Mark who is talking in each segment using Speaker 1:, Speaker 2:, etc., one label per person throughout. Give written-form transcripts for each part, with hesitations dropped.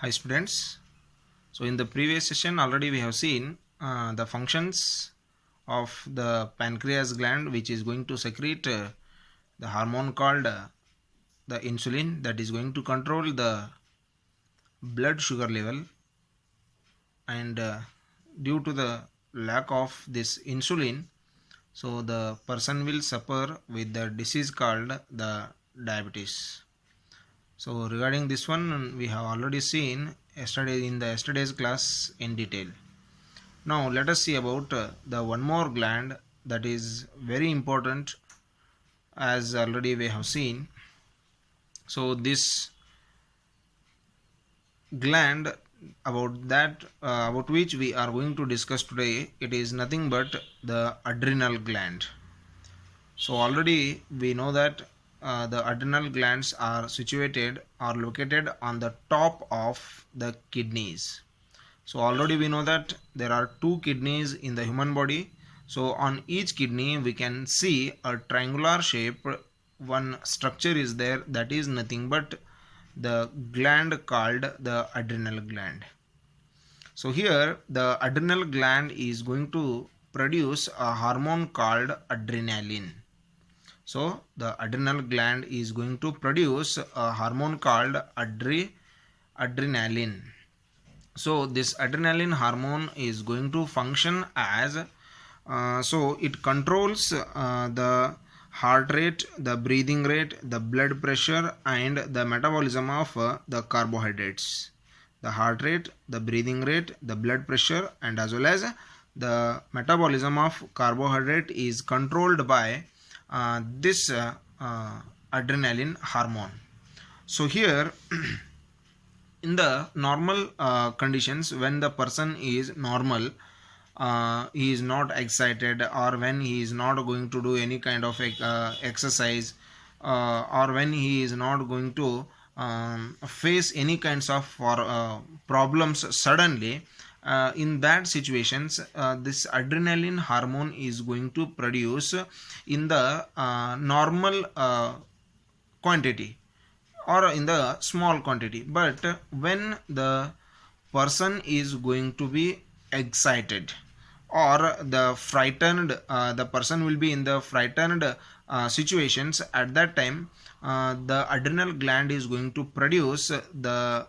Speaker 1: Hi students. So in the previous session already we have seen the functions of the pancreas gland, which is going to secrete the hormone called the insulin, that is going to control the blood sugar level, and due to the lack of this insulin, so the person will suffer with the disease called the diabetes. So regarding this one, we have already seen yesterday in the yesterday's class in detail. Now let us see about the one more gland that is very important, as already we have seen. So this gland, about which we are going to discuss today, it is nothing but the adrenal gland. So already we know that the adrenal glands are situated or located on the top of the kidneys. So already we know that there are two kidneys in the human body. So on each kidney we can see a triangular shape. One structure is there, that is nothing but the gland called the adrenal gland. So here the adrenal gland is going to produce a hormone called adrenaline. So the adrenal gland is going to produce a hormone called adrenaline. So this adrenaline hormone is going to function as so it controls the heart rate, the breathing rate, the blood pressure, and the metabolism of the carbohydrates. The heart rate, the breathing rate, the blood pressure, and as well as the metabolism of carbohydrate is controlled by this adrenaline hormone. So here in the normal conditions, when the person is normal, he is not excited, or when he is not going to do any kind of exercise, or when he is not going to face any kinds of problems suddenly, in that situations this adrenaline hormone is going to produce in the normal quantity or in the small quantity. But when the person is going to be excited or the frightened, the person will be in the frightened situations, at that time the adrenal gland is going to produce the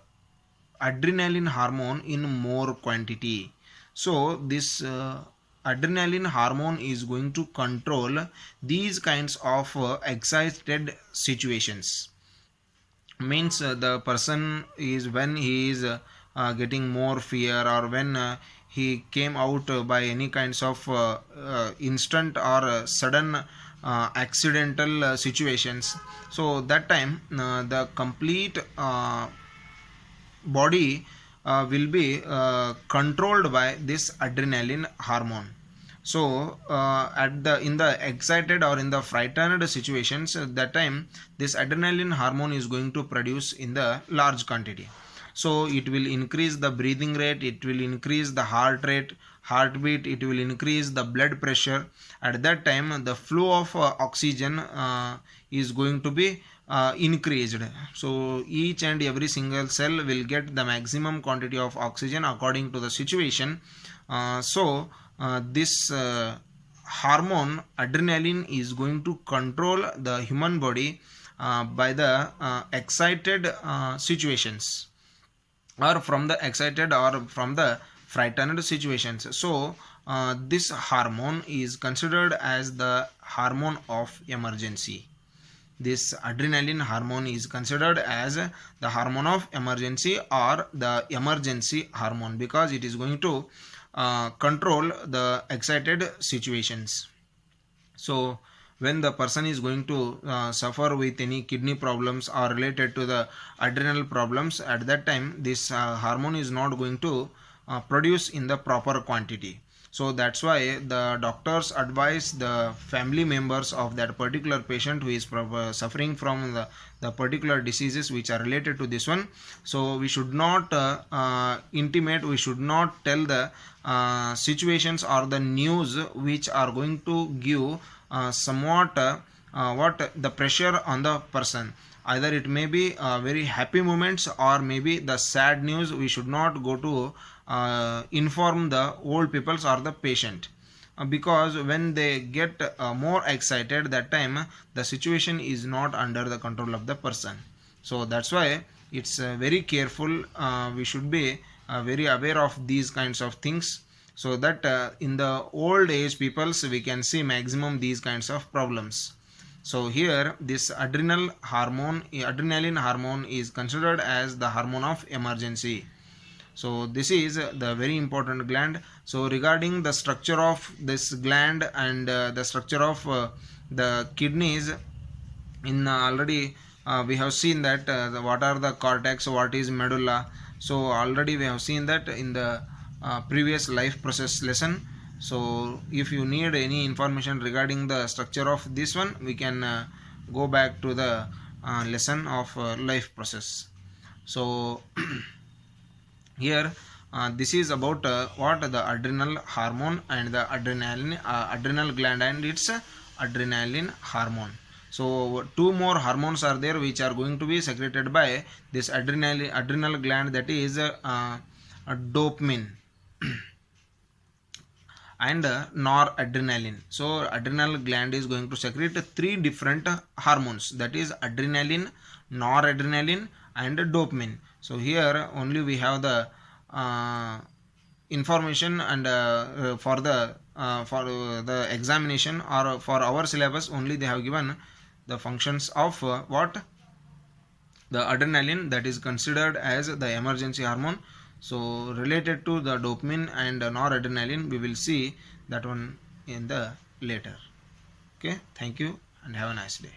Speaker 1: adrenaline hormone in more quantity. So this adrenaline hormone is going to control these kinds of excited situations. Means the person is, when he is getting more fear, or when he came out by any kinds of instant or sudden accidental situations, so that time the complete body will be controlled by this adrenaline hormone. So in the excited or in the frightened situations, that time this adrenaline hormone is going to produce in the large quantity. So it will increase the breathing rate, it will increase the heart rate, heartbeat, it will increase the blood pressure. At that time the flow of oxygen is going to be increased. So each and every single cell will get the maximum quantity of oxygen according to the situation. This hormone adrenaline is going to control the human body by the excited situations, or from the excited or from the frightened situations. So this hormone is considered as the hormone of emergency. This adrenaline hormone is considered as the hormone of emergency or the emergency hormone, because it is going to control the excited situations. So when the person is going to suffer with any kidney problems or related to the adrenal problems, at that time this hormone is not going to produce in the proper quantity. So that's why the doctors advise the family members of that particular patient who is suffering from the particular diseases which are related to this one. So we should not intimate, we should not tell the situations or the news which are going to give somewhat what the pressure on the person, either it may be very happy moments or maybe the sad news. We should not go to inform the old peoples or the patient, because when they get more excited, that time the situation is not under the control of the person. So that's why it's very careful. We should be very aware of these kinds of things, so that in the old age peoples we can see maximum these kinds of problems. So here this adrenaline hormone is considered as the hormone of emergency. So this is the very important gland. So regarding the structure of this gland and the structure of the kidneys, in already we have seen that what are the cortex, what is medulla. So already we have seen that in the previous life process lesson. So if you need any information regarding the structure of this one, we can go back to the lesson of life process. So here this is about what the adrenal hormone and the adrenal gland and its adrenaline hormone. So two more hormones are there which are going to be secreted by this adrenal gland, that is dopamine and noradrenaline. So adrenal gland is going to secrete three different hormones, that is adrenaline, noradrenaline and dopamine. So here only we have the information, and for the examination or for our syllabus only they have given the functions of what the adrenaline, that is considered as the emergency hormone. So related to the dopamine and noradrenaline, we will see that one in the later. Okay, thank you and have a nice day.